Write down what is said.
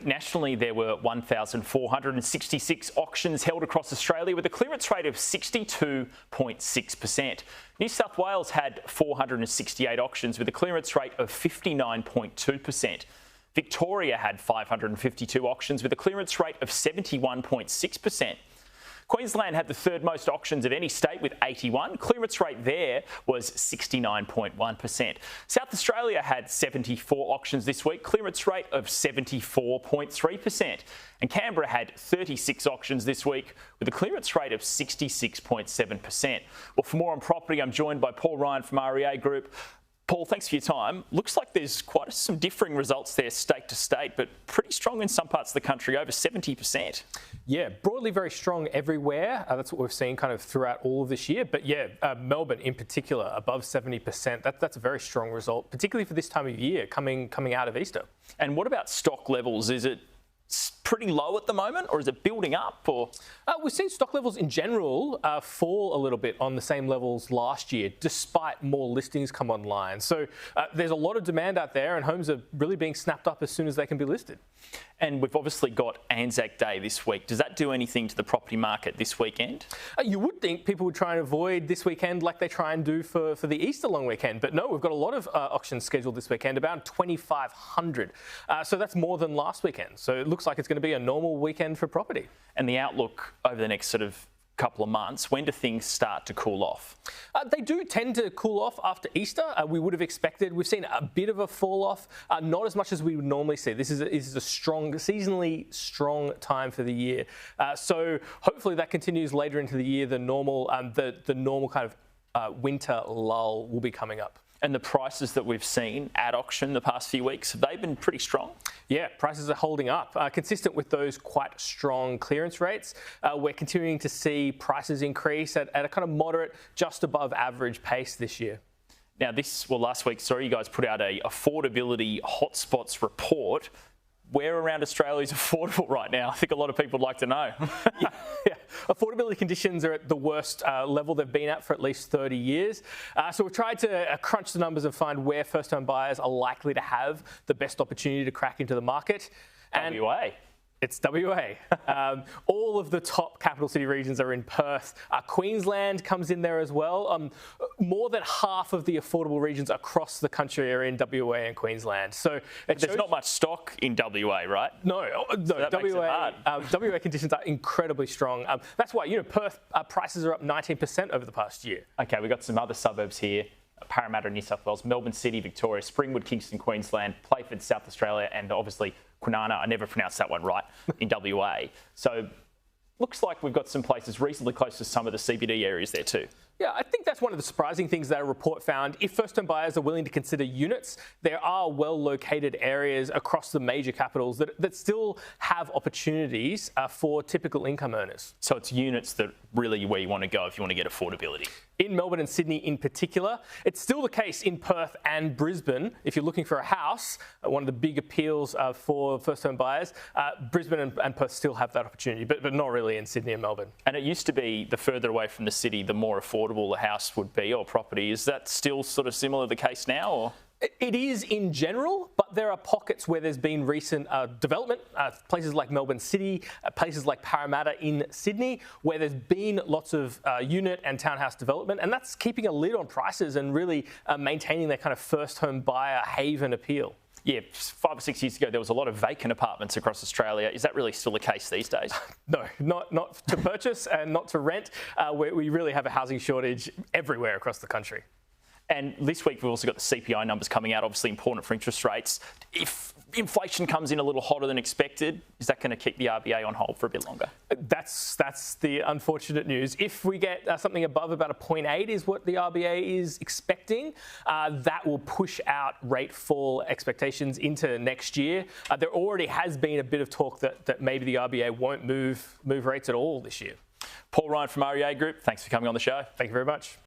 Nationally, there were 1,466 auctions held across Australia with a clearance rate of 62.6%. New South Wales had 468 auctions with a clearance rate of 59.2%. Victoria had 552 auctions with a clearance rate of 71.6%. Queensland had the third most auctions of any state with 81. Clearance rate there was 69.1%. South Australia had 74 auctions this week, clearance rate of 74.3%. And Canberra had 36 auctions this week with a clearance rate of 66.7%. Well, for more on property, I'm joined by Paul Ryan from REA Group. Paul, thanks for your time. Looks like there's quite some differing results there state to state, but pretty strong in some parts of the country, over 70%. Yeah, broadly very strong everywhere. That's what we've seen kind of throughout all of this year. But yeah, Melbourne in particular, above 70%. That's a very strong result, particularly for this time of year, coming out of Easter. And what about stock levels? Is it pretty low at the moment, or is it building up? Or we've seen stock levels in general fall a little bit on the same levels last year, despite more listings come online. So there's a lot of demand out there, and homes are really being snapped up as soon as they can be listed. And we've obviously got Anzac Day this week. Does that do anything to the property market this weekend? You would think people would try and avoid this weekend like they try and do for the Easter long weekend. But no, we've got a lot of auctions scheduled this weekend, about 2,500. So that's more than last weekend. So it looks like it's going to be a normal weekend for property. And the outlook over the next sort of couple of months, when do things start to cool off? They do tend to cool off after Easter. We would have expected. We've seen a bit of a fall off, not as much as we would normally see. This is a strong, seasonally strong time for the year. So hopefully that continues later into the year. The normal kind of winter lull will be coming up. And the prices that we've seen at auction the past few weeks, have they been pretty strong? Yeah, prices are holding up. Consistent with those quite strong clearance rates, we're continuing to see prices increase at a kind of moderate, just above average pace this year. Now last week, you guys put out a affordability hotspots report. Where around Australia is affordable right now? I think a lot of people would like to know. Yeah. Affordability conditions are at the worst level they've been at for at least 30 years. So we've tried to crunch the numbers and find where first-home buyers are likely to have the best opportunity to crack into the market. WA. It's WA. All of the top capital city regions are in Perth. Queensland comes in there as well. More than half of the affordable regions across the country are in WA and Queensland. So there's not much stock in WA, right? No. So that makes it hard. WA conditions are incredibly strong. That's why, Perth prices are up 19% over the past year. Okay, we've got some other suburbs here. Parramatta, New South Wales, Melbourne City, Victoria, Springwood, Kingston, Queensland, Playford, South Australia, and obviously Kwinana, I never pronounced that one right, in WA. So looks like we've got some places reasonably close to some of the CBD areas there too. Yeah, I think that's one of the surprising things that a report found. If first-home buyers are willing to consider units, there are well-located areas across the major capitals that still have opportunities for typical income earners. So it's units that really where you want to go if you want to get affordability. In Melbourne and Sydney in particular, it's still the case in Perth and Brisbane. If you're looking for a house, one of the big appeals for first-home buyers, Brisbane and Perth still have that opportunity, but not really in Sydney and Melbourne. And it used to be the further away from the city, the more affordable the house would be or property. Is that still sort of similar the case now? Or? It is in general, but there are pockets where there's been recent development, places like Melbourne City, places like Parramatta in Sydney, where there's been lots of unit and townhouse development, and that's keeping a lid on prices and really maintaining that kind of first home buyer haven appeal. Yeah, 5 or 6 years ago, there was a lot of vacant apartments across Australia. Is that really still the case these days? No, not to purchase and not to rent. We really have a housing shortage everywhere across the country. And this week, we've also got the CPI numbers coming out, obviously important for interest rates. If inflation comes in a little hotter than expected, is that going to keep the RBA on hold for a bit longer? That's the unfortunate news. If we get something above about a 0.8 is what the RBA is expecting, that will push out rate fall expectations into next year. There already has been a bit of talk that maybe the RBA won't move rates at all this year. Paul Ryan from REA Group, thanks for coming on the show. Thank you very much.